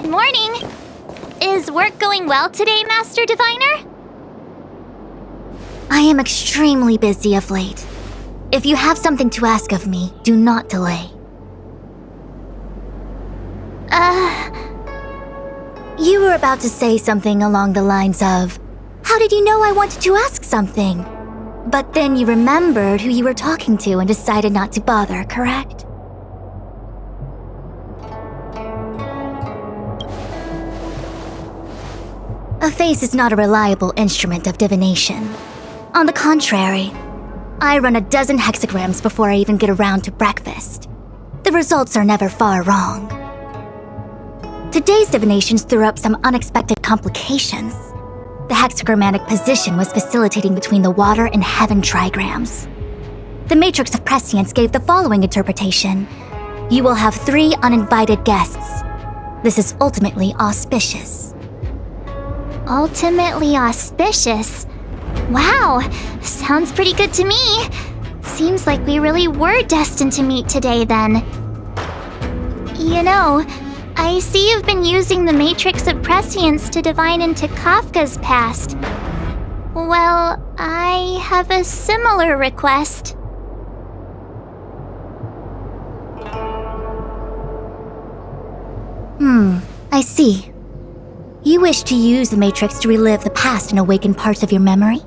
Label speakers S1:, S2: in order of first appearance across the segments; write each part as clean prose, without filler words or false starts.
S1: Good morning! Is work going well today, Master Diviner?
S2: I am extremely busy of late. If you have something to ask of me, do not delay. You were about to say something along the lines of, "How did you know I wanted to ask something?" But then you remembered who you were talking to and decided not to bother, correct? A face is not a reliable instrument of divination. On the contrary, I run a dozen hexagrams before I even get around to breakfast. The results are never far wrong. Today's divinations threw up some unexpected complications. The hexagrammatic position was facilitating between the water and heaven trigrams. The matrix of prescience gave the following interpretation. You will have 3 uninvited guests. This is ultimately auspicious.
S1: Ultimately auspicious? Wow, sounds pretty good to me. Seems like we really were destined to meet today then. You know, I see you've been using the Matrix of Prescience to divine into Kafka's past. Well, I have a similar request.
S2: I see. You wish to use the Matrix to relive the past and awaken parts of your memory?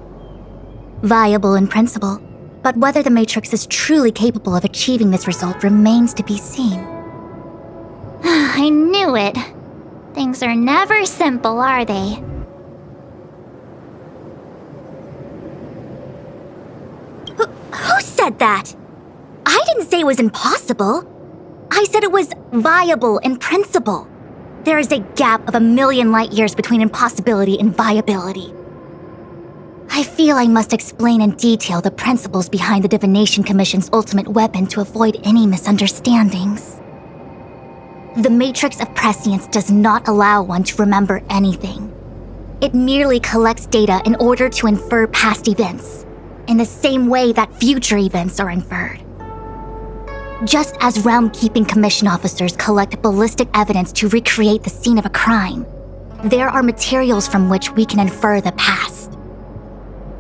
S2: Viable in principle, but whether the Matrix is truly capable of achieving this result remains to be seen.
S1: I knew it. Things are never simple, are they?
S2: Who said that? I didn't say it was impossible. I said it was viable in principle. There is a gap of 1,000,000 light years between impossibility and viability. I feel I must explain in detail the principles behind the Divination Commission's ultimate weapon to avoid any misunderstandings. The Matrix of Prescience does not allow one to remember anything. It merely collects data in order to infer past events, in the same way that future events are inferred. Just as Realm-Keeping Commission officers collect ballistic evidence to recreate the scene of a crime, there are materials from which we can infer the past.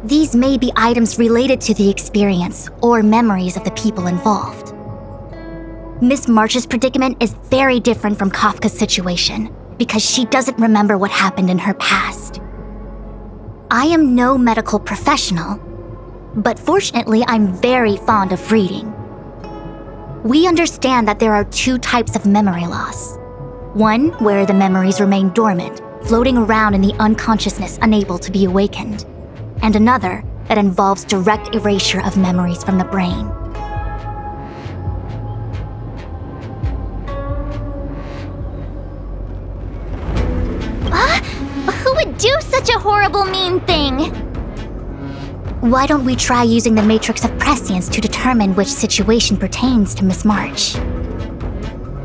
S2: These may be items related to the experience or memories of the people involved. Miss March's predicament is very different from Kafka's situation because she doesn't remember what happened in her past. I am no medical professional, but fortunately I'm very fond of reading. We understand that there are 2 types of memory loss. One where the memories remain dormant, floating around in the unconsciousness unable to be awakened, and another that involves direct erasure of memories from the brain.
S1: Who would do such a horrible, mean thing?
S2: Why don't we try using the Matrix of Prescience to determine which situation pertains to Miss March?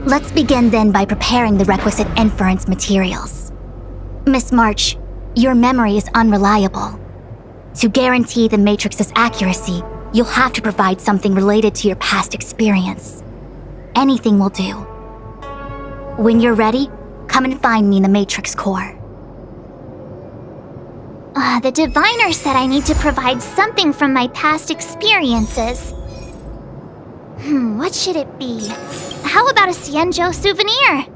S2: Let's begin then by preparing the requisite inference materials. Miss March, your memory is unreliable. To guarantee the Matrix's accuracy, you'll have to provide something related to your past experience. Anything will do. When you're ready, come and find me in the Matrix core.
S1: The diviner said I need to provide something from my past experiences. What should it be? How about a Xianzhou souvenir?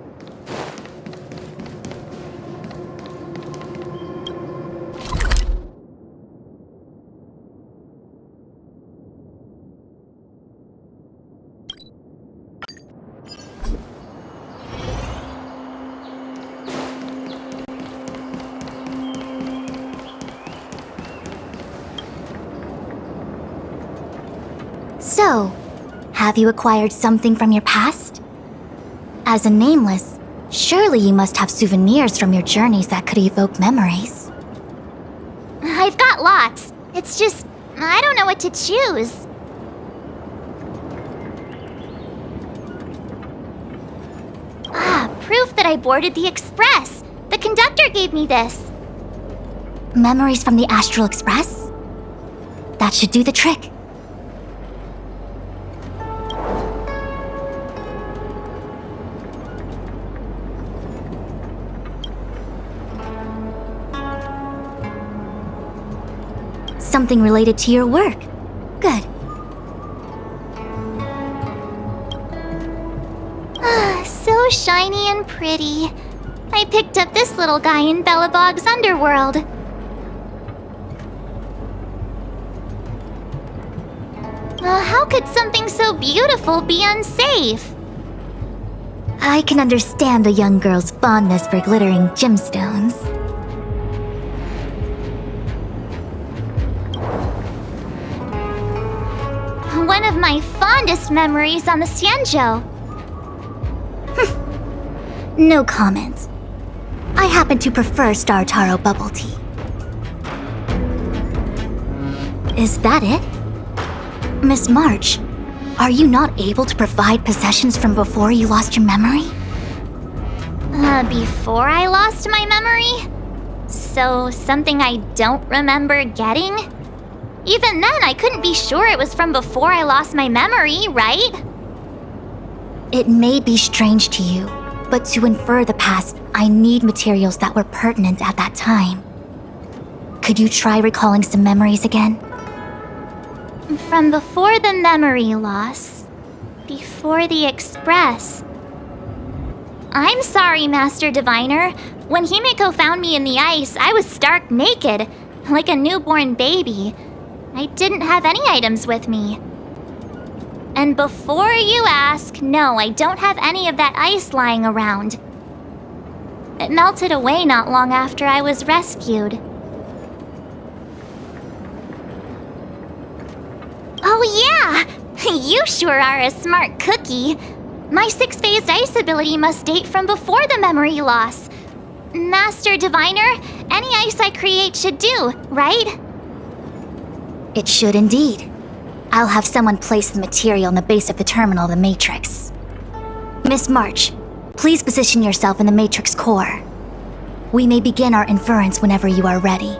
S2: So, have you acquired something from your past? As a nameless, surely you must have souvenirs from your journeys that could evoke memories.
S1: I've got lots. It's just, I don't know what to choose. Proof that I boarded the express. The conductor gave me this.
S2: Memories from the Astral Express? That should do the trick. something related to your work. Good.
S1: So shiny and pretty. I picked up this little guy in Bellabog's underworld. How could something so beautiful be unsafe?
S2: I can understand a young girl's fondness for glittering gemstones.
S1: One of my fondest memories on the Xianzhou.
S2: No comment. I happen to prefer Star Taro bubble tea. Is that it? Miss March, are you not able to provide possessions from before you lost your memory?
S1: Before I lost my memory? So, something I don't remember getting? Even then, I couldn't be sure it was from before I lost my memory, right?
S2: It may be strange to you, but to infer the past, I need materials that were pertinent at that time. Could you try recalling some memories again?
S1: From before the memory loss. Before the Express. I'm sorry, Master Diviner. When Himeko found me in the ice, I was stark naked, like a newborn baby. I didn't have any items with me. And before you ask, no, I don't have any of that ice lying around. It melted away not long after I was rescued. Oh yeah! You sure are a smart cookie. My six-phased ice ability must date from before the memory loss. Master Diviner, any ice I create should do, right?
S2: It should indeed. I'll have someone place the material in the base of the terminal, the Matrix. Miss March, please position yourself in the Matrix core. We may begin our inference whenever you are ready.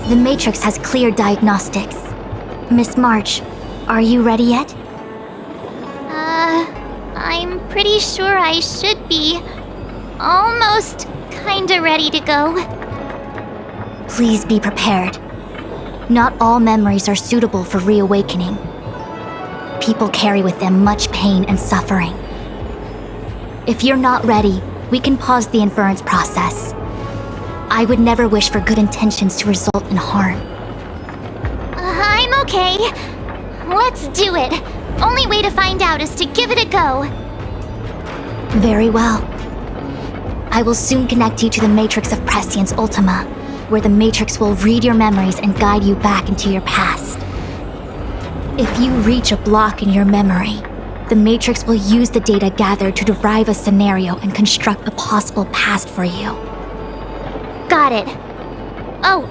S2: The Matrix has clear diagnostics. Miss March, are you ready yet?
S1: I'm pretty sure I should be. Almost kinda ready to go.
S2: Please be prepared. Not all memories are suitable for reawakening. People carry with them much pain and suffering. If you're not ready, we can pause the inference process. I would never wish for good intentions to result in harm.
S1: I'm okay. Let's do it. Only way to find out is to give it a go.
S2: Very well. I will soon connect you to the Matrix of Prescience Ultima, where the Matrix will read your memories and guide you back into your past. If you reach a block in your memory, the Matrix will use the data gathered to derive a scenario and construct a possible past for you.
S1: Got it. Oh,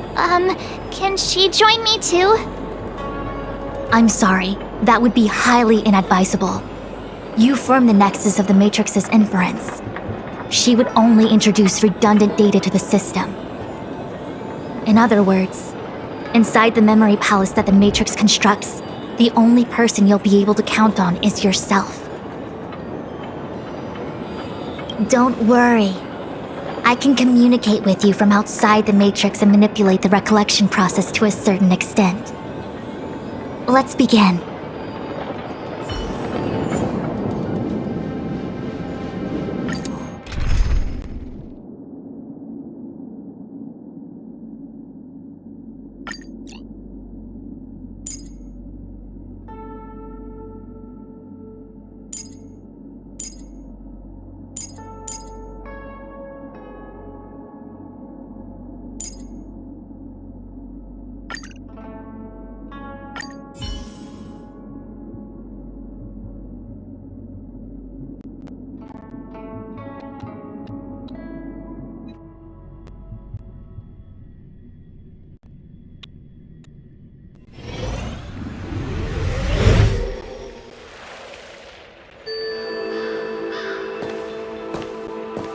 S1: can she join me too?
S2: I'm sorry, that would be highly inadvisable. You form the nexus of the Matrix's inference. She would only introduce redundant data to the system. In other words, inside the memory palace that the Matrix constructs, the only person you'll be able to count on is yourself. Don't worry. I can communicate with you from outside the Matrix and manipulate the recollection process to a certain extent. Let's begin.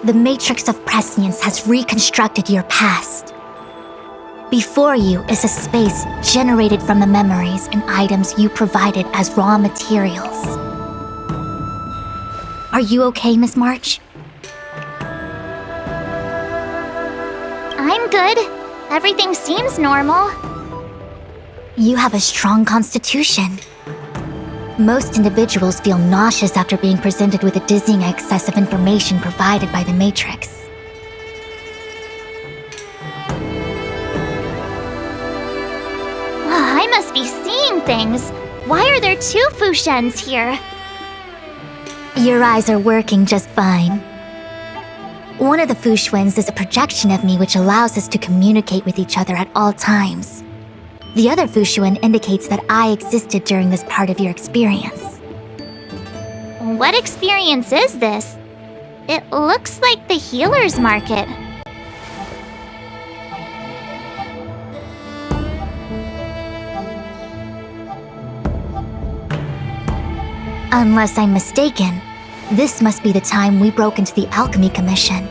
S2: The Matrix of Prescience has reconstructed your past. Before you is a space generated from the memories and items you provided as raw materials. Are you okay, Miss March?
S1: I'm good. Everything seems normal.
S2: You have a strong constitution. Most individuals feel nauseous after being presented with a dizzying excess of information provided by the Matrix.
S1: I must be seeing things. Why are there two Fushens here?
S2: Your eyes are working just fine. One of the Fushwens is a projection of me which allows us to communicate with each other at all times. The other Fushuen indicates that I existed during this part of your experience.
S1: What experience is this? It looks like the healer's market.
S2: Unless I'm mistaken, this must be the time we broke into the Alchemy Commission.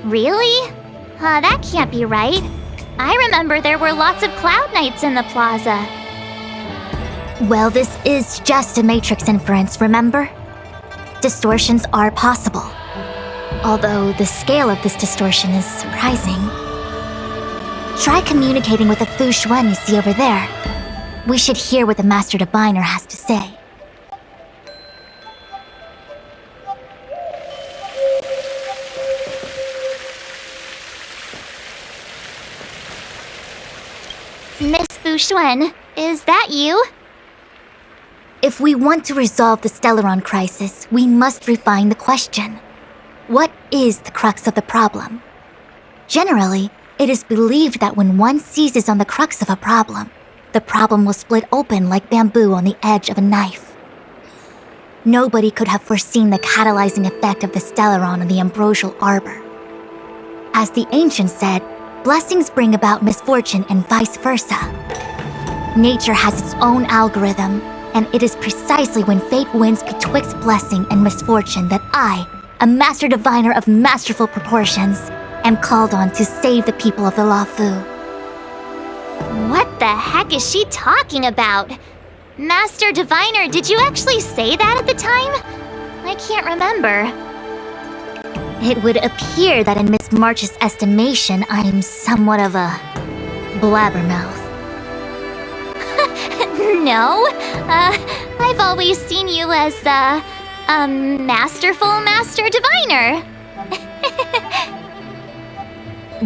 S1: Really? That can't be right. I remember there were lots of Cloud Knights in the plaza.
S2: Well, this is just a Matrix inference, remember? Distortions are possible. Although the scale of this distortion is surprising. Try communicating with the Fu Xuan you see over there. We should hear what the Master Diviner has to say.
S1: Miss Xuan, is that you?
S2: If we want to resolve the Stellaron crisis, we must refine the question. What is the crux of the problem? Generally, it is believed that when one seizes on the crux of a problem, the problem will split open like bamboo on the edge of a knife. Nobody could have foreseen the catalyzing effect of the Stellaron on the ambrosial arbor. As the ancients said, blessings bring about misfortune and vice versa. Nature has its own algorithm, and it is precisely when fate wins betwixt blessing and misfortune that I, a Master Diviner of masterful proportions, am called on to save the people of the Luofu.
S1: What the heck is she talking about? Master Diviner, did you actually say that at the time? I can't remember.
S2: It would appear that in Miss March's estimation, I'm somewhat of a blabbermouth.
S1: No, I've always seen you as a masterful Master Diviner.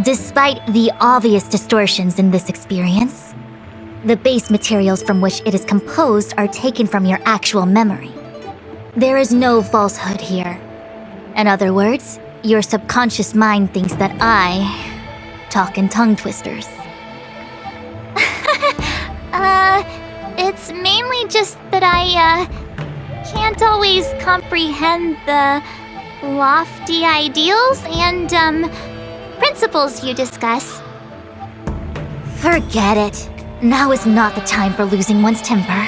S2: Despite the obvious distortions in this experience, the base materials from which it is composed are taken from your actual memory. There is no falsehood here. In other words, your subconscious mind thinks that I talk in tongue twisters.
S1: It's mainly just that I, can't always comprehend the lofty ideals and, principles you discuss.
S2: Forget it. Now is not the time for losing one's temper.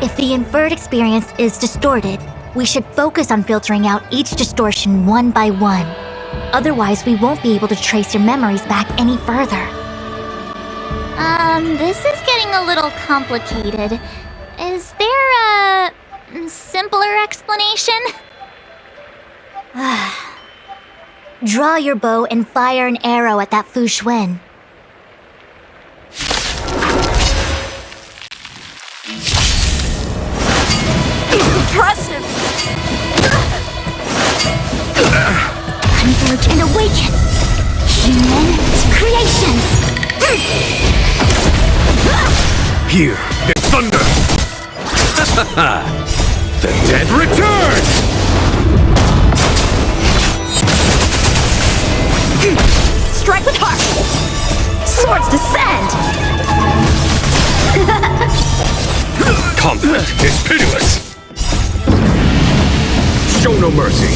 S2: If the inferred experience is distorted, we should focus on filtering out each distortion one by one. Otherwise, we won't be able to trace your memories back any further.
S1: This is getting a little complicated. Is there a simpler explanation?
S2: Draw your bow and fire an arrow at that Fu Xuan.
S3: Impressive!
S2: Converge and awaken! Human creations!
S4: Here, the thunder! The dead return!
S3: Strike with heart! Swords descend!
S4: Conflict is pitiless! Show no mercy!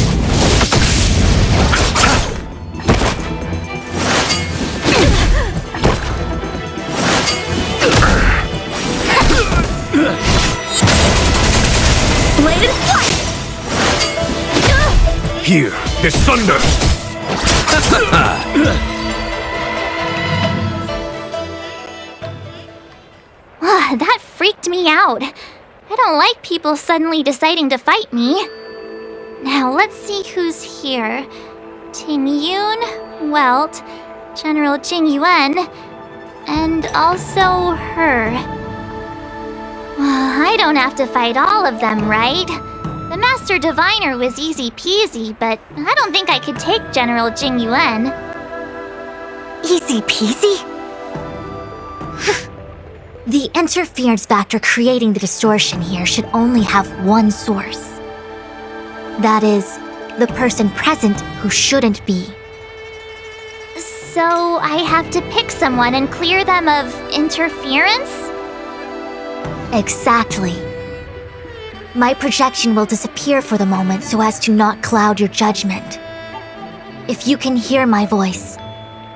S3: Bladed flight!
S4: Here, the thunder!
S1: That freaked me out. I don't like people suddenly deciding to fight me. Now let's see who's here. Ting Yun, Welt, General Jing Yuan, and also her. I don't have to fight all of them, right? The Master Diviner was easy peasy, but I don't think I could take General Jing Yuan.
S2: Easy peasy? The interference factor creating the distortion here should only have one source. That is, the person present who shouldn't be.
S1: So I have to pick someone and clear them of interference?
S2: Exactly. My projection will disappear for the moment so as to not cloud your judgment. If you can hear my voice,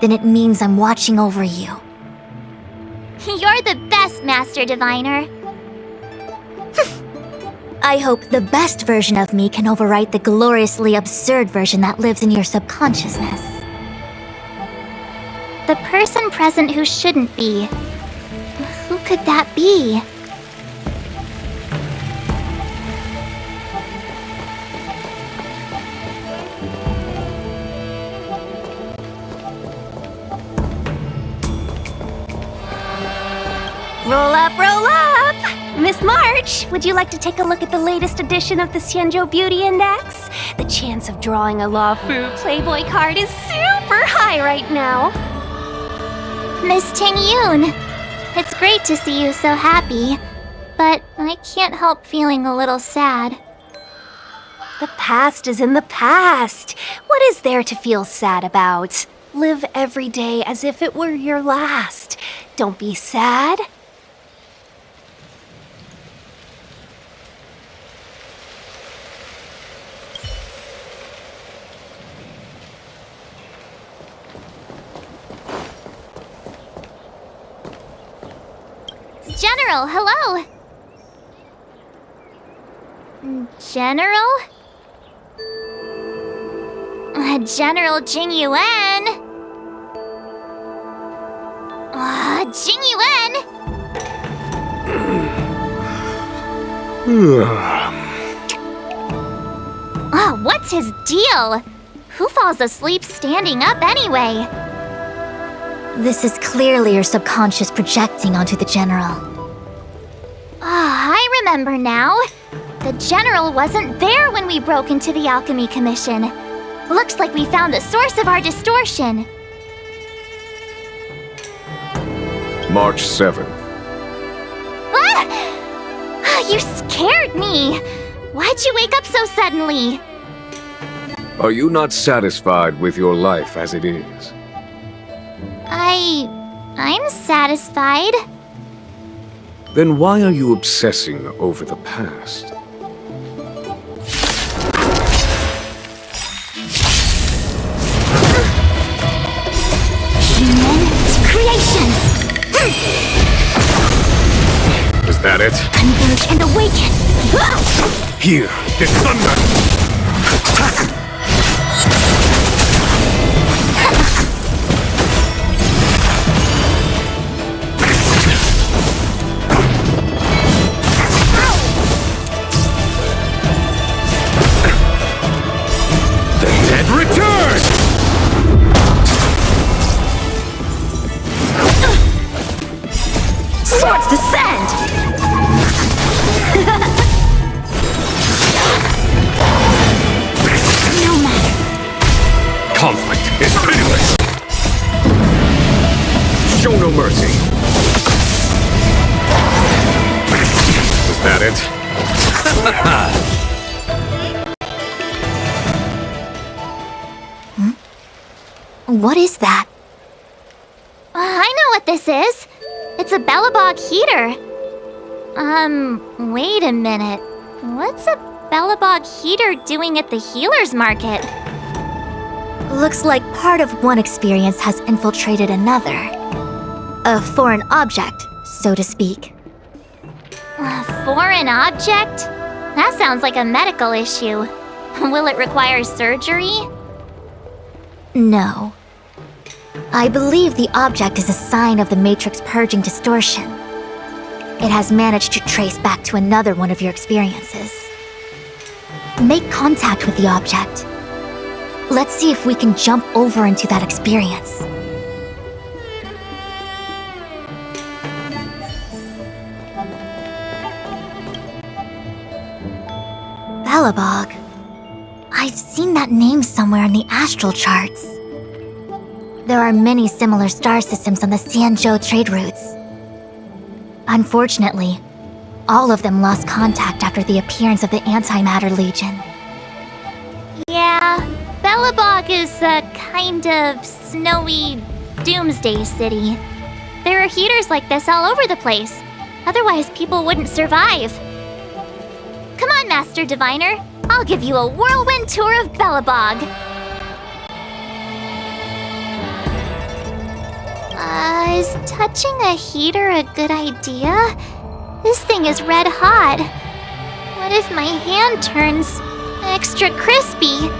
S2: then it means I'm watching over you.
S1: You're the best, Master Diviner.
S2: I hope the best version of me can overwrite the gloriously absurd version that lives in your subconsciousness.
S1: The person present who shouldn't be. Who could that be?
S3: Roll up, roll up! Miss March, would you like to take a look at the latest edition of the Xianzhou Beauty Index? The chance of drawing a Luofu Playboy card is super high right now.
S1: Miss Ting Yun, it's great to see you so happy, but I can't help feeling a little sad.
S3: The past is in the past. What is there to feel sad about? Live every day as if it were your last. Don't be sad.
S1: General, hello! General? General Jing Yuan? Jing Yuan? What's his deal? Who falls asleep standing up anyway?
S2: This is clearly your subconscious projecting onto the General.
S1: I remember now. The General wasn't there when we broke into the Alchemy Commission. Looks like we found the source of our distortion.
S4: March 7th.
S1: You scared me! Why'd you wake up so suddenly?
S4: Are you not satisfied with your life as it is?
S1: I'm satisfied.
S4: Then why are you obsessing over the past?
S2: Human creations!
S4: Is that it?
S2: Converge and awaken!
S4: Here, the thunder! The dead return!
S3: Swords descend!
S2: No matter.
S4: Conflict is pitiless! Show no mercy! Is that it?
S2: What is that?
S1: I know what this is. It's a Bellabog heater. Wait a minute. What's a Bellabog heater doing at the healer's market?
S2: Looks like part of one experience has infiltrated another. A foreign object, so to speak.
S1: A foreign object? That sounds like a medical issue. Will it require surgery?
S2: No. I believe the object is a sign of the Matrix purging distortion. It has managed to trace back to another one of your experiences. Make contact with the object. Let's see if we can jump over into that experience. Belobog. I've seen that name somewhere in the astral charts. There are many similar star systems on the Xianzhou trade routes. Unfortunately, all of them lost contact after the appearance of the Antimatter Legion.
S1: Yeah, Belobog is a kind of snowy doomsday city. There are heaters like this all over the place. Otherwise, people wouldn't survive. Come on, Master Diviner. I'll give you a whirlwind tour of Belobog. Is touching a heater a good idea? This thing is red hot. What if my hand turns extra crispy?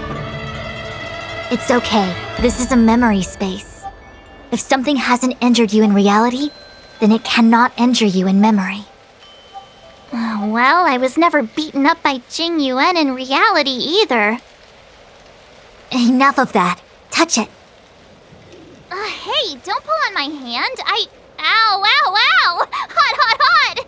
S2: It's okay. This is a memory space. If something hasn't injured you in reality, then it cannot injure you in memory.
S1: Oh, well, I was never beaten up by Jing Yuan in reality either.
S2: Enough of that. Touch it.
S1: Hey, don't pull on my hand. Ow, ow, ow! Hot, hot, hot!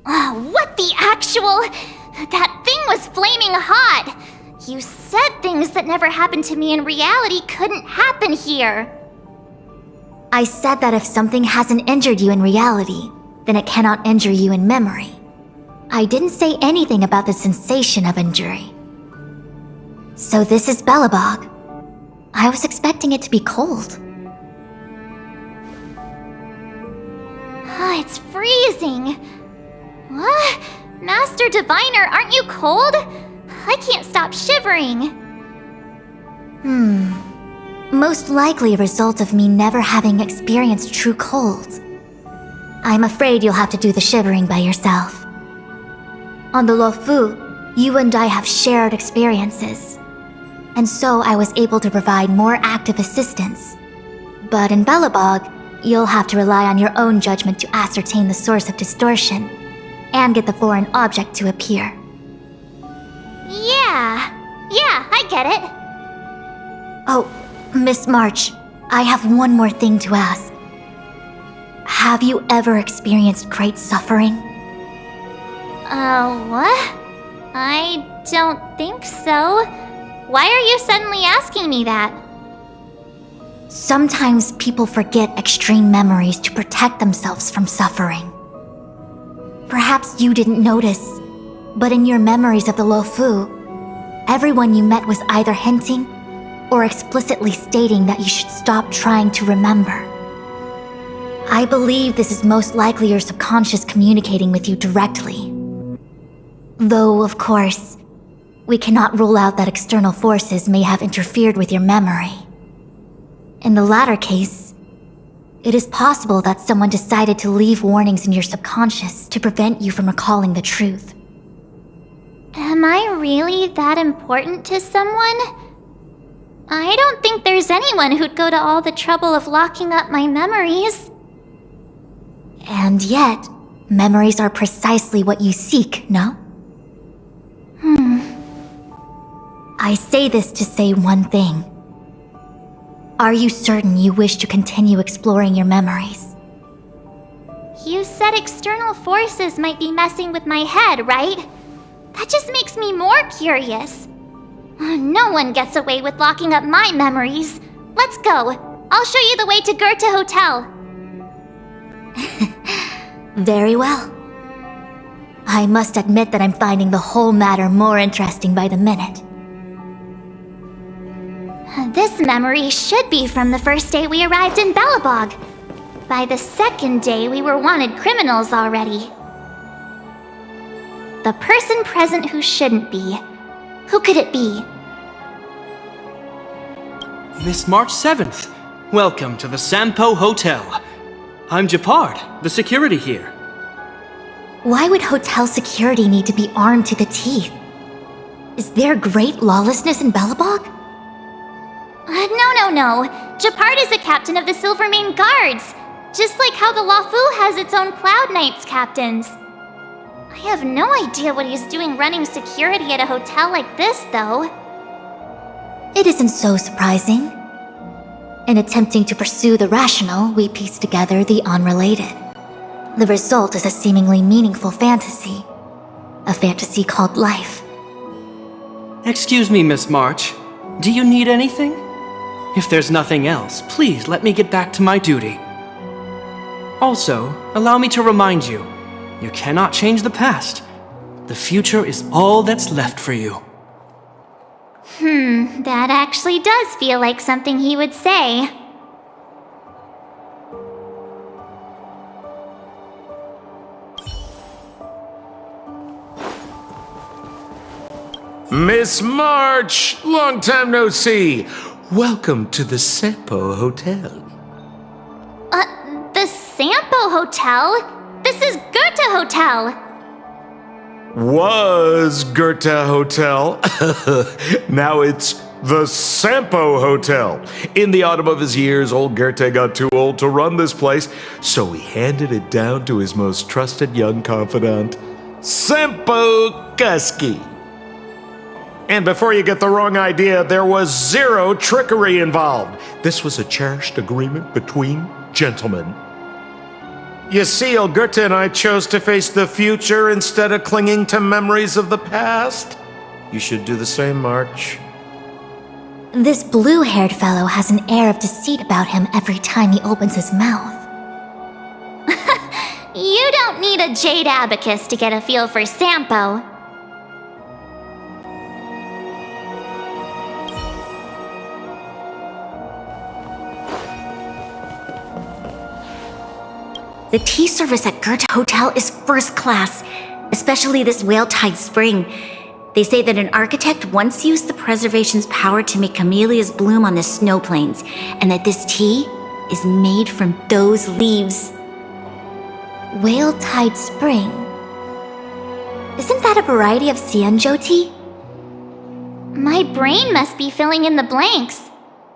S1: Oh, what the actual... That thing was flaming hot! You said things that never happened to me in reality couldn't happen here.
S2: I said that if something hasn't injured you in reality, then it cannot injure you in memory. I didn't say anything about the sensation of injury. So this is Belobog. I was expecting it to be cold.
S1: It's freezing. What? Master Diviner, aren't you cold? I can't stop shivering.
S2: Most likely a result of me never having experienced true cold. I'm afraid you'll have to do the shivering by yourself. On the Luofu, you and I have shared experiences, and so I was able to provide more active assistance. But in Belobog, you'll have to rely on your own judgment to ascertain the source of distortion, and get the foreign object to appear.
S1: Yeah, I get it.
S2: Oh, Miss March, I have one more thing to ask. Have you ever experienced great suffering?
S1: What? I don't think so. Why are you suddenly asking me that?
S2: Sometimes people forget extreme memories to protect themselves from suffering. Perhaps you didn't notice, but in your memories of the Luofu, everyone you met was either hinting or explicitly stating that you should stop trying to remember. I believe this is most likely your subconscious communicating with you directly. Though, of course, we cannot rule out that external forces may have interfered with your memory. In the latter case, it is possible that someone decided to leave warnings in your subconscious to prevent you from recalling the truth.
S1: Am I really that important to someone? I don't think there's anyone who'd go to all the trouble of locking up my memories.
S2: And yet, memories are precisely what you seek, no? I say this to say one thing. Are you certain you wish to continue exploring your memories?
S1: You said external forces might be messing with my head, right? That just makes me more curious. No one gets away with locking up my memories. Let's go. I'll show you the way to Goethe Hotel.
S2: Very well. I must admit that I'm finding the whole matter more interesting by the minute.
S1: This memory should be from the first day we arrived in Belobog. By the second day, we were wanted criminals already. The person present who shouldn't be. Who could it be?
S5: Miss March 7th. Welcome to the Sampo Hotel. I'm Japard, the security here.
S2: Why would hotel security need to be armed to the teeth? Is there great lawlessness in Belobog?
S1: No. Japard is the captain of the Silvermane Guards, just like how the Lafu has its own Cloud Knights captains. I have no idea what he's doing running security at a hotel like this, though.
S2: It isn't so surprising. In attempting to pursue the rational, we piece together the unrelated. The result is a seemingly meaningful fantasy. A fantasy called life.
S5: Excuse me, Miss March. Do you need anything? If there's nothing else, please let me get back to my duty. Also, allow me to remind you, you cannot change the past. The future is all that's left for you.
S1: That actually does feel like something he would say.
S6: Miss March, long time no see. Welcome to the Sampo Hotel.
S1: The Sampo Hotel? This is Goethe Hotel!
S6: Was Goethe Hotel. Now it's the Sampo Hotel. In the autumn of his years, old Goethe got too old to run this place, so he handed it down to his most trusted young confidant, Sampo Kuski. And before you get the wrong idea, there was zero trickery involved. This was a cherished agreement between gentlemen. You see, old Goethe and I chose to face the future instead of clinging to memories of the past. You should do the same, March.
S2: This blue-haired fellow has an air of deceit about him every time he opens his mouth.
S1: You don't need a jade abacus to get a feel for Sampo.
S2: The tea service at Goethe Hotel is first class, especially this Whale-Tide Spring. They say that an architect once used the preservation's power to make camellias bloom on the snow plains, and that this tea is made from those leaves. Whale-Tide Spring? Isn't that a variety of Xianzhou tea?
S1: My brain must be filling in the blanks.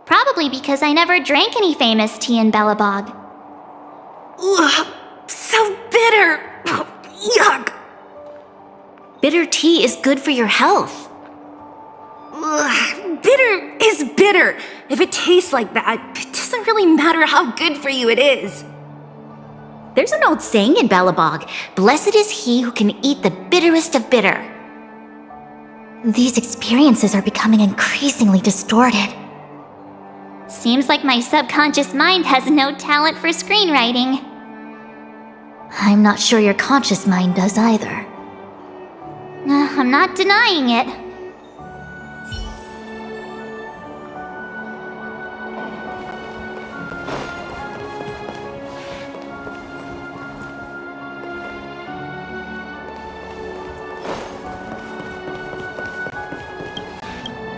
S1: Probably because I never drank any famous tea in Belobog.
S2: Ugh, so bitter! Yuck! Bitter tea is good for your health.
S7: Ugh, bitter is bitter. If it tastes like that, it doesn't really matter how good for you it is.
S2: There's an old saying in Belobog, blessed is he who can eat the bitterest of bitter. These experiences are becoming increasingly distorted.
S1: Seems like my subconscious mind has no talent for screenwriting.
S2: I'm not sure your conscious mind does either.
S1: I'm not denying it.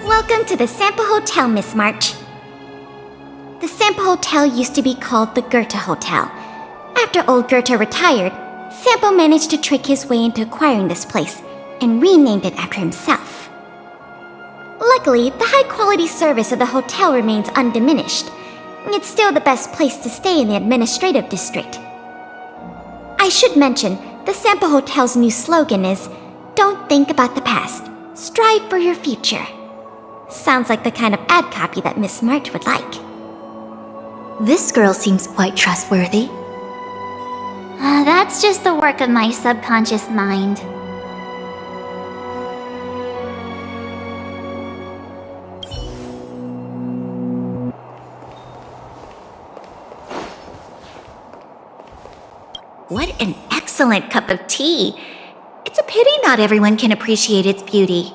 S3: Welcome to the Sampo Hotel, Miss March. The Sampo Hotel used to be called the Goethe Hotel. After old Goethe retired, Sampo managed to trick his way into acquiring this place and renamed it after himself. Luckily, the high-quality service of the hotel remains undiminished. It's still the best place to stay in the administrative district. I should mention, the Sampo Hotel's new slogan is, "Don't think about the past, strive for your future." Sounds like the kind of ad copy that Miss March would like.
S2: This girl seems quite trustworthy.
S1: That's just the work of my subconscious mind.
S2: What an excellent cup of tea. It's a pity not everyone can appreciate its beauty.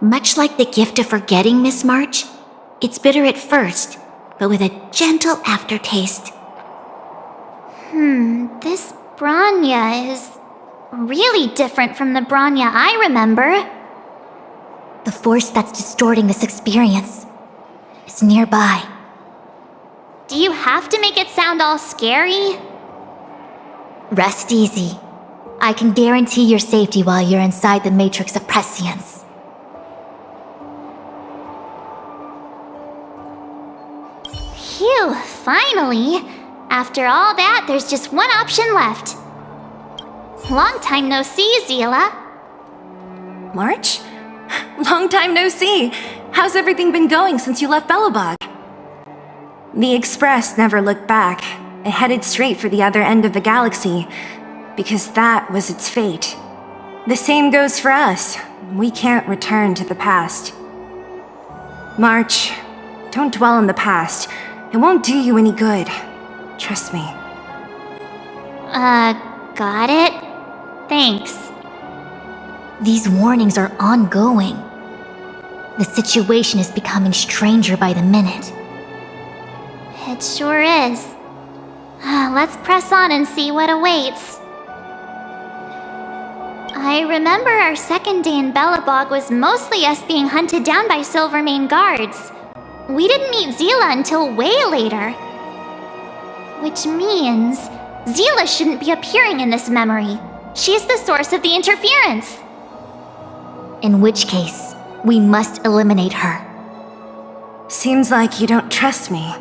S2: Much like the gift of forgetting, Miss March, it's bitter at first, but with a gentle aftertaste.
S1: This Branya is really different from the Branya I remember.
S2: The force that's distorting this experience is nearby.
S1: Do you have to make it sound all scary?
S2: Rest easy. I can guarantee your safety while you're inside the matrix of prescience.
S1: finally! After all that, there's just one option left. Long time no see, Zila.
S7: March? Long time no see. How's everything been going since you left Belobog? The Express never looked back. It headed straight for the other end of the galaxy, because that was its fate. The same goes for us. We can't return to the past. March, don't dwell on the past. It won't do you any good. Trust me.
S1: Got it? Thanks.
S2: These warnings are ongoing. The situation is becoming stranger by the minute.
S1: It sure is. Let's press on and see what awaits. I remember our second day in Belobog was mostly us being hunted down by Silvermane guards. We didn't meet Zila until way later. Which means Zila shouldn't be appearing in this memory. She's the source of the interference.
S2: In which case, we must eliminate her.
S7: Seems like you don't trust me.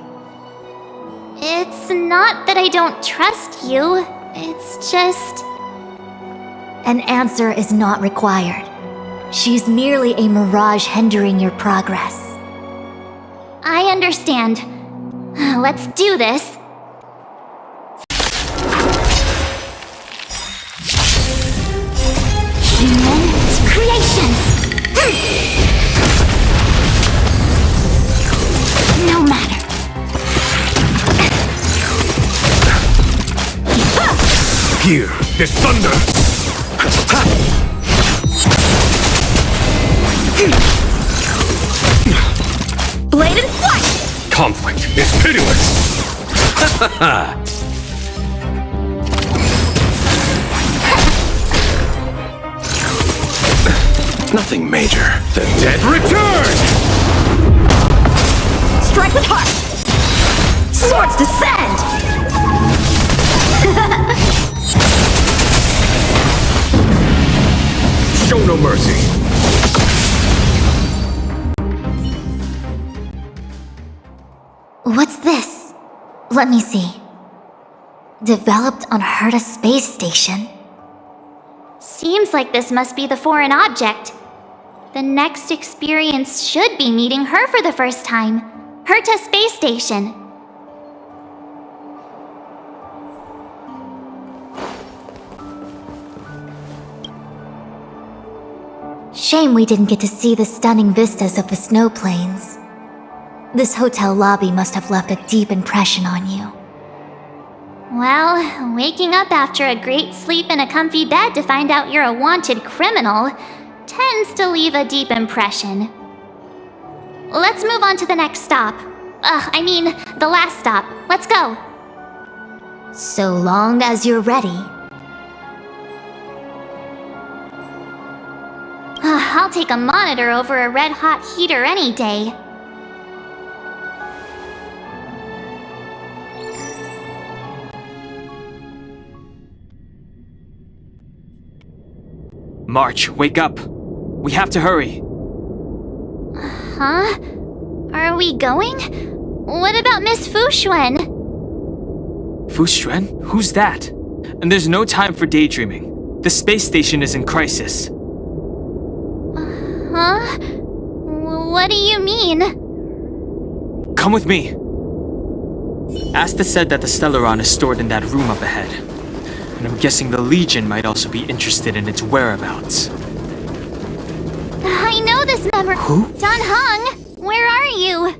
S1: It's not that I don't trust you. It's just...
S2: An answer is not required. She's merely a mirage hindering your progress.
S1: I understand. Let's do this. Human creations! No matter.
S4: Here, this thunder!
S2: Blade and flight!
S4: Conflict is pitiless! Nothing major. The dead return!
S2: Strike with heart! Swords descend!
S4: Show no mercy.
S2: What's this? Let me see. Developed on Herta space station.
S1: Seems like this must be the foreign object. The next experience should be meeting her for the first time. Herta space station.
S2: Shame we didn't get to see the stunning vistas of the snow plains. This hotel lobby must have left a deep impression on you.
S1: Well, waking up after a great sleep in a comfy bed to find out you're a wanted criminal tends to leave a deep impression. Let's move on to the next stop. The last stop. Let's go.
S2: So long as you're ready.
S1: I'll take a monitor over a red-hot heater any day.
S8: March, wake up. We have to hurry.
S1: Huh? Are we going? What about Miss Xuan?
S8: Xuan? Who's that? And there's no time for daydreaming. The space station is in crisis.
S1: Huh? What do you mean?
S8: Come with me. Asta said that the Stellaron is stored in that room up ahead. And I'm guessing the Legion might also be interested in its whereabouts.
S1: I know this memory.
S8: Who?
S1: Don Hung, where are you?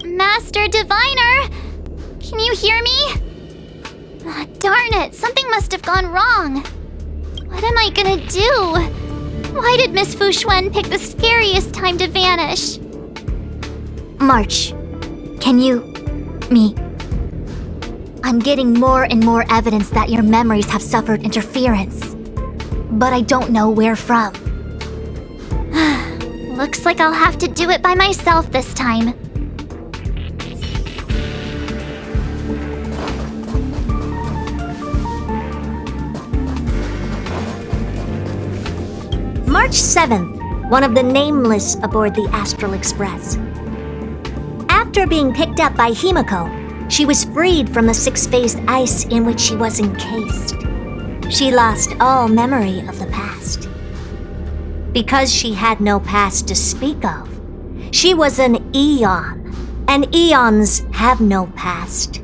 S1: Master Diviner, can you hear me? Darn it, something must have gone wrong. What am I gonna do? Why did Miss Xuan pick the scariest time to vanish?
S2: March, can you... me... I'm getting more and more evidence that your memories have suffered interference. But I don't know where from.
S1: Looks like I'll have to do it by myself this time.
S2: March 7th, one of the nameless aboard the Astral Express. After being picked up by Himiko, she was freed from the six-phased ice in which she was encased. She lost all memory of the past. Because she had no past to speak of, she was an eon, and eons have no past.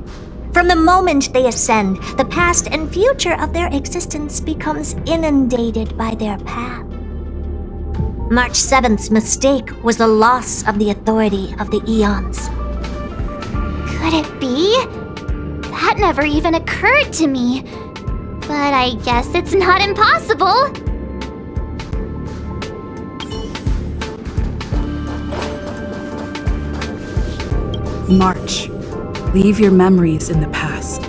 S2: From the moment they ascend, the past and future of their existence becomes inundated by their path. March 7th's mistake was the loss of the authority of the eons.
S1: Could it be? That never even occurred to me. But I guess it's not impossible.
S9: March, leave your memories in the past.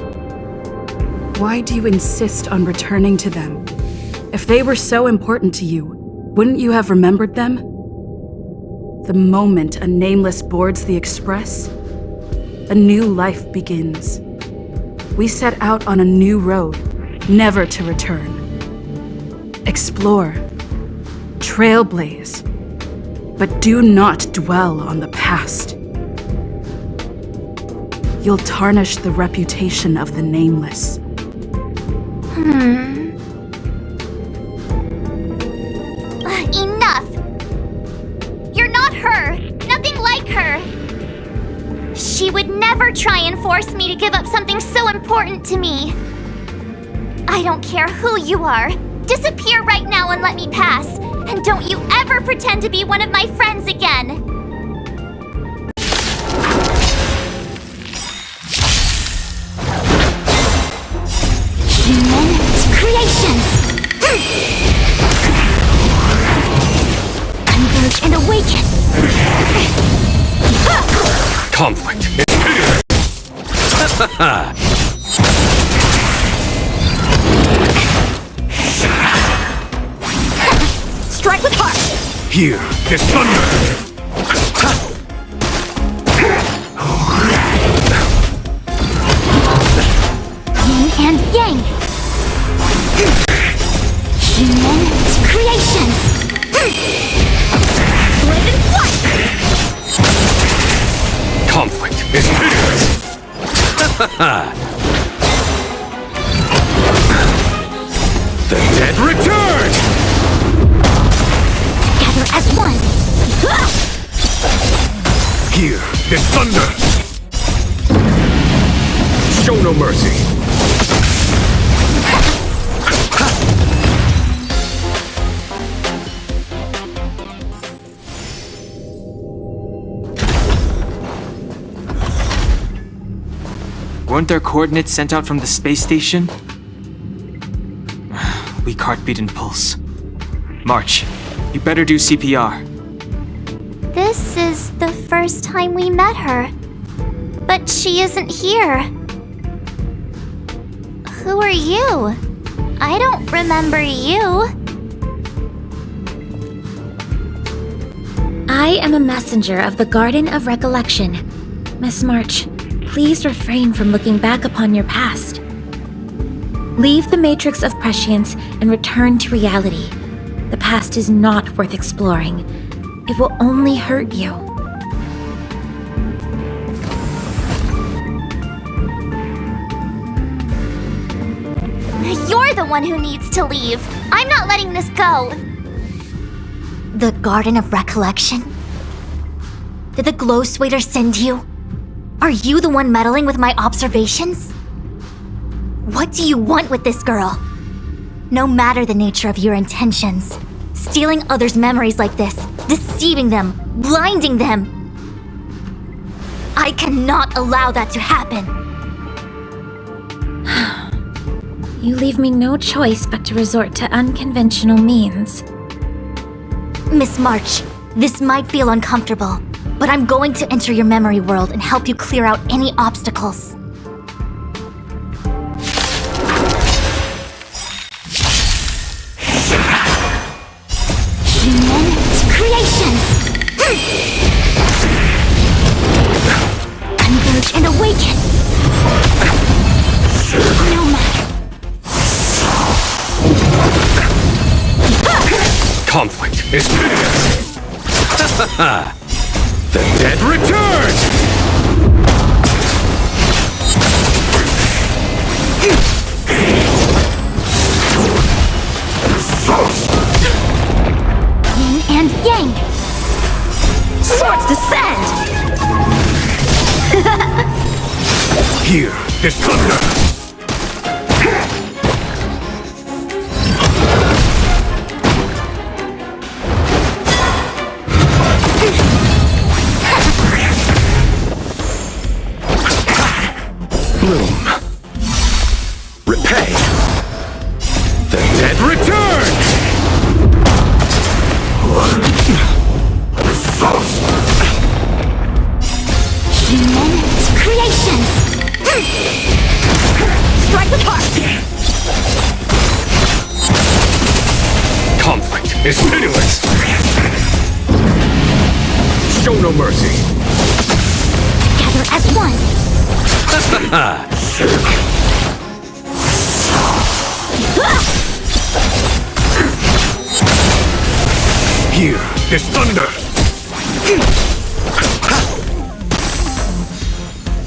S9: Why do you insist on returning to them? If they were so important to you, wouldn't you have remembered them? The moment a nameless boards the express, a new life begins. We set out on a new road, never to return. Explore, trailblaze, but do not dwell on the past. You'll tarnish the reputation of the nameless.
S1: Enough! You're not her! Nothing like her! She would never try and force me to give up something so important to me. I don't care who you are. Disappear right now and let me pass. And don't you ever pretend to be one of my friends again. Human creations! Converge and awaken!
S4: Conflict.
S1: Strike with heart!
S4: Here, this thunder!
S1: Yin and yang! Human creations! Blade and flight!
S4: Conflict is hideous! The dead return!
S1: Together as one!
S4: Here, this thunder! Show no mercy!
S8: Weren't there coordinates sent out from the space station? Weak heartbeat and pulse. March, you better do CPR.
S1: This is the first time we met her. But she isn't here. Who are you? I don't remember you.
S2: I am a messenger of the Garden of Recollection. Miss March, please refrain from looking back upon your past. Leave the matrix of prescience and return to reality. The past is not worth exploring. It will only hurt you.
S1: You're the one who needs to leave. I'm not letting this go.
S2: The Garden of Recollection? Did the Glow Swader send you? Are you the one meddling with my observations? What do you want with this girl? No matter the nature of your intentions, stealing others' memories like this, deceiving them, blinding them, I cannot allow that to happen. You leave me no choice but to resort to unconventional means. Miss March, this might feel uncomfortable, but I'm going to enter your memory world and help you clear out any obstacles.
S1: Human creations! Converge and awaken! No matter.
S4: Conflict is hideous! The dead return!
S6: Hear this thunder! Bloom. Repay. The dead return!
S2: Human creations! Strike the park!
S4: Conflict is pitiless! Show no mercy!
S2: Together as one!
S6: Hear this thunder!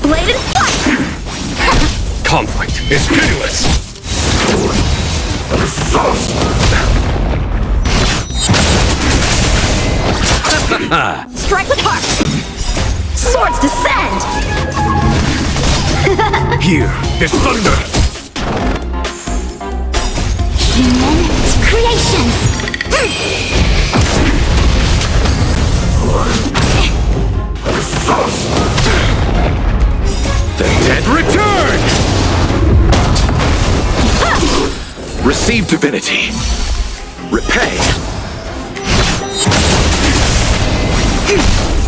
S2: Blade and fire!
S4: Conflict is pitiless!
S2: Strike the park! Swords descend!
S6: Hear this thunder!
S2: Human creations!
S6: The dead return! Receive divinity. Repay.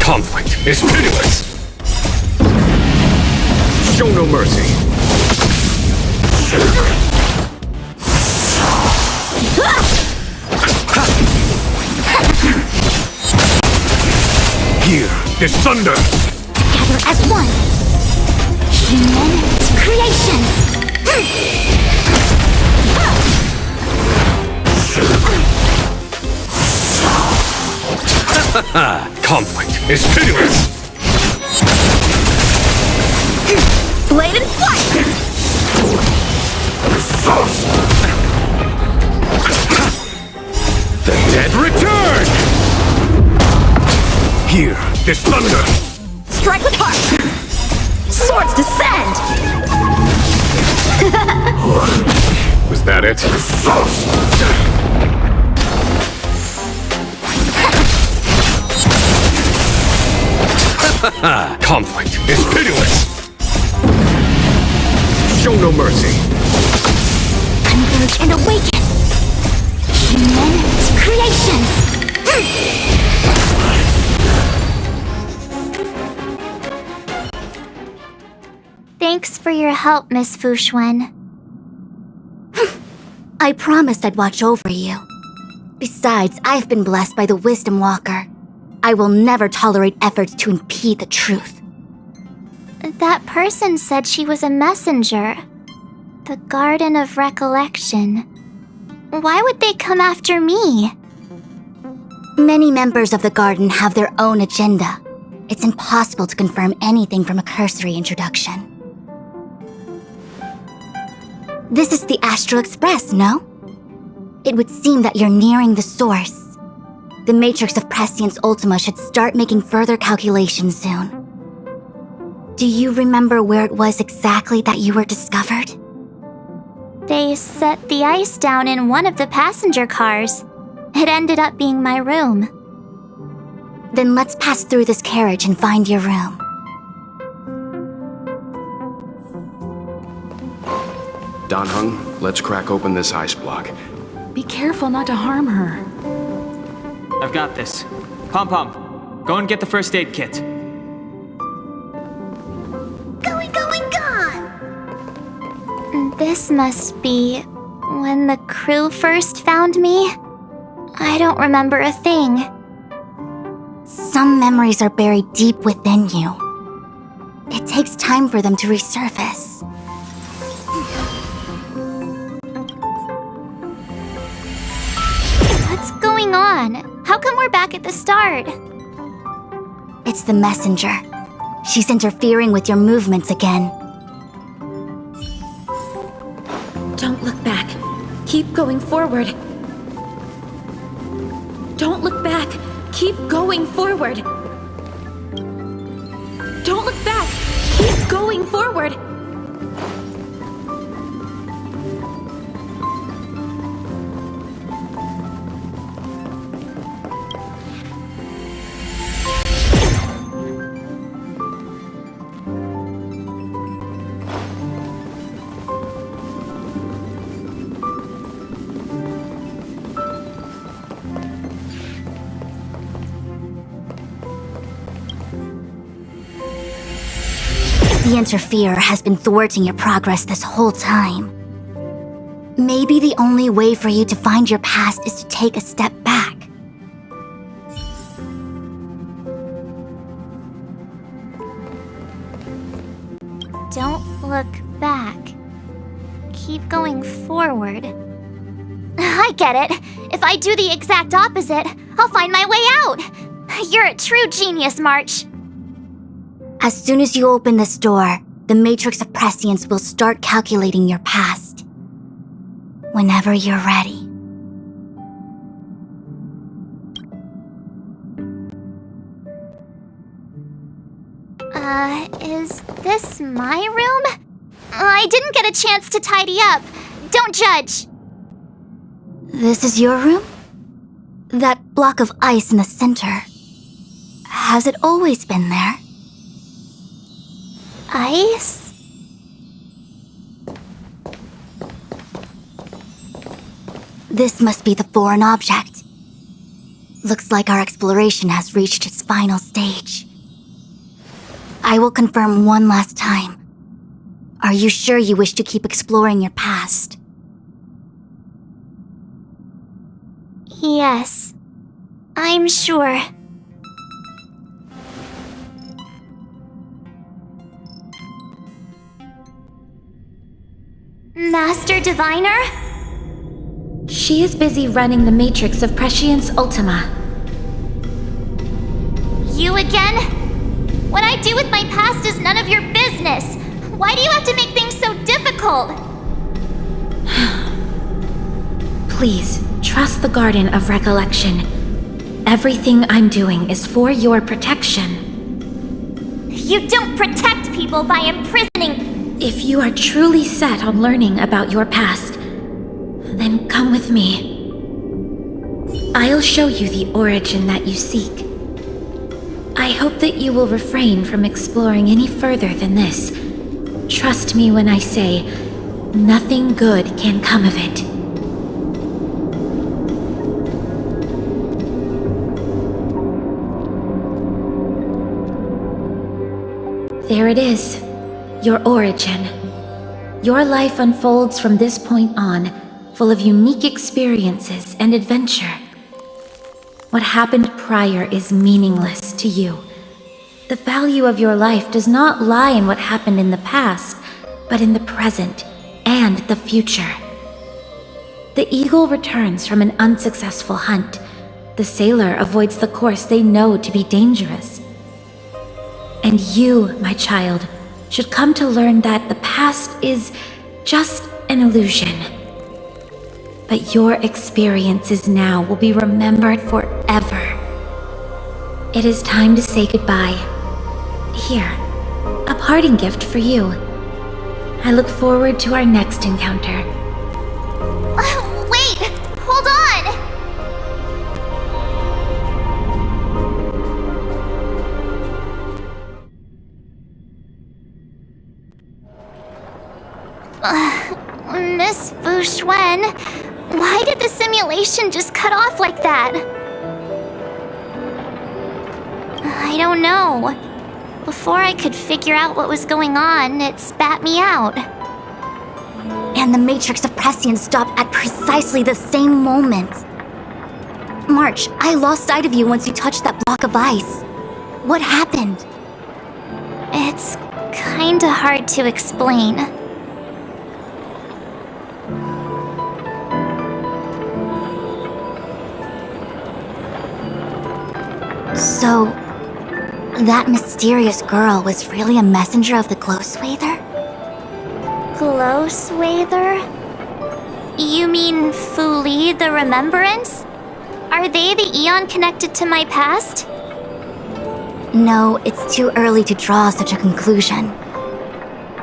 S4: Conflict is pitiless! Show no mercy!
S6: Hear this thunder!
S2: Together as one! Human creations!
S4: Conflict is pitiless!
S2: Blade and fire!
S6: The dead return! Hear this thunder!
S2: Strike the park! Swords descend!
S4: Was that it? Conflict is pitiless! Show no mercy!
S2: Converge and awaken! Human creations!
S1: Thanks for your help, Miss Xuan.
S2: I promised I'd watch over you. Besides, I've been blessed by the Wisdom Walker. I will never tolerate efforts to impede the truth.
S1: That person said she was a messenger. The Garden of Recollection. Why would they come after me?
S2: Many members of the Garden have their own agenda. It's impossible to confirm anything from a cursory introduction. This is the Astral Express, no? It would seem that you're nearing the source. The matrix of Prescience Ultima should start making further calculations soon. Do you remember where it was exactly that you were discovered?
S1: They set the ice down in one of the passenger cars. It ended up being my room.
S2: Then let's pass through this carriage and find your room.
S10: Dan Heng, let's crack open this ice block.
S9: Be careful not to harm her.
S8: I've got this. Pom Pom, go and get the first aid kit.
S2: Going, gone!
S1: This must be when the crew first found me. I don't remember a thing.
S2: Some memories are buried deep within you. It takes time for them to resurface.
S1: What's going on? How come we're back at the start?
S2: It's the messenger. She's interfering with your movements again.
S7: Don't look back. Keep going forward. Don't look back. Keep going forward. Don't look back. Keep going forward.
S2: interfere has been thwarting your progress this whole time. Maybe the only way for you to find your past is to take a step back.
S1: Don't look back. Keep going forward. I get it. If I do the exact opposite, I'll find my way out. You're a true genius, March.
S2: As soon as you open this door, the Matrix of Prescience will start calculating your past. Whenever you're ready.
S1: Is this my room? I didn't get a chance to tidy up. Don't judge.
S2: This is your room? That block of ice in the center. Has it always been there?
S1: Ice?
S2: This must be the foreign object. Looks like our exploration has reached its final stage. I will confirm one last time. Are you sure you wish to keep exploring your past?
S1: Yes. I'm sure. Master Diviner?
S7: She is busy running the Matrix of Prescience Ultima.
S1: You again? What I do with my past is none of your business. Why do you have to make things so difficult?
S7: Please, trust the Garden of Recollection. Everything I'm doing is for your protection.
S1: You don't protect people by imprisoning.
S7: If you are truly set on learning about your past, then come with me. I'll show you the origin that you seek. I hope that you will refrain from exploring any further than this. Trust me when I say, nothing good can come of it. There it is, your origin. Your life unfolds from this point on, full of unique experiences and adventure. What happened prior is meaningless to you. The value of your life does not lie in what happened in the past, but in the present and the future. The eagle returns from an unsuccessful hunt. The sailor avoids the course they know to be dangerous. And you, my child, should come to learn that the past is just an illusion. But your experiences now will be remembered forever. It is time to say goodbye. Here, a parting gift for you. I look forward to our next encounter.
S1: Wait! Hold on! Miss Xuan, why did the simulation just cut off like that? I don't know. Before I could figure out what was going on, it spat me out.
S2: And the Matrix of Prescience stopped at precisely the same moment. March, I lost sight of you once you touched that block of ice. What happened?
S1: It's kinda hard to explain.
S2: So, that mysterious girl was really a messenger of the Glow Swather?
S1: Glow Swather? You mean Fu Li, the Remembrance? Are they the Eon connected to my past?
S2: No, it's too early to draw such a conclusion.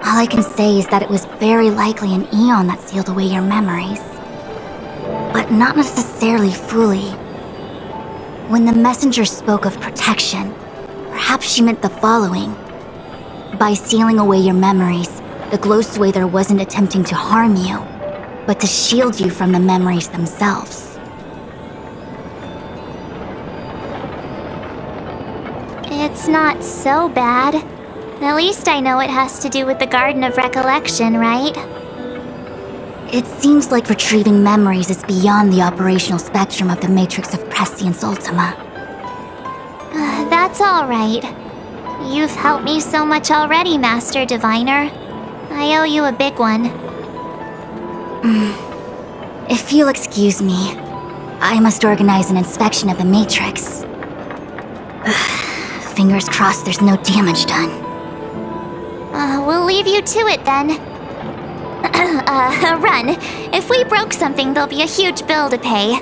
S2: All I can say is that it was very likely an Eon that sealed away your memories. But not necessarily Fu Li. When the messenger spoke of protection, perhaps she meant the following. By sealing away your memories, the Glow Swather wasn't attempting to harm you, but to shield you from the memories themselves.
S1: It's not so bad. At least I know it has to do with the Garden of Recollection, right?
S2: It seems like retrieving memories is beyond the operational spectrum of the Matrix of Prescience Ultima.
S1: That's all right. You've helped me so much already, Master Diviner. I owe you a big one.
S2: If you'll excuse me, I must organize an inspection of the Matrix. Fingers crossed there's no damage done.
S1: We'll leave you to it then. Run. If we broke something, there'll be a huge bill to pay.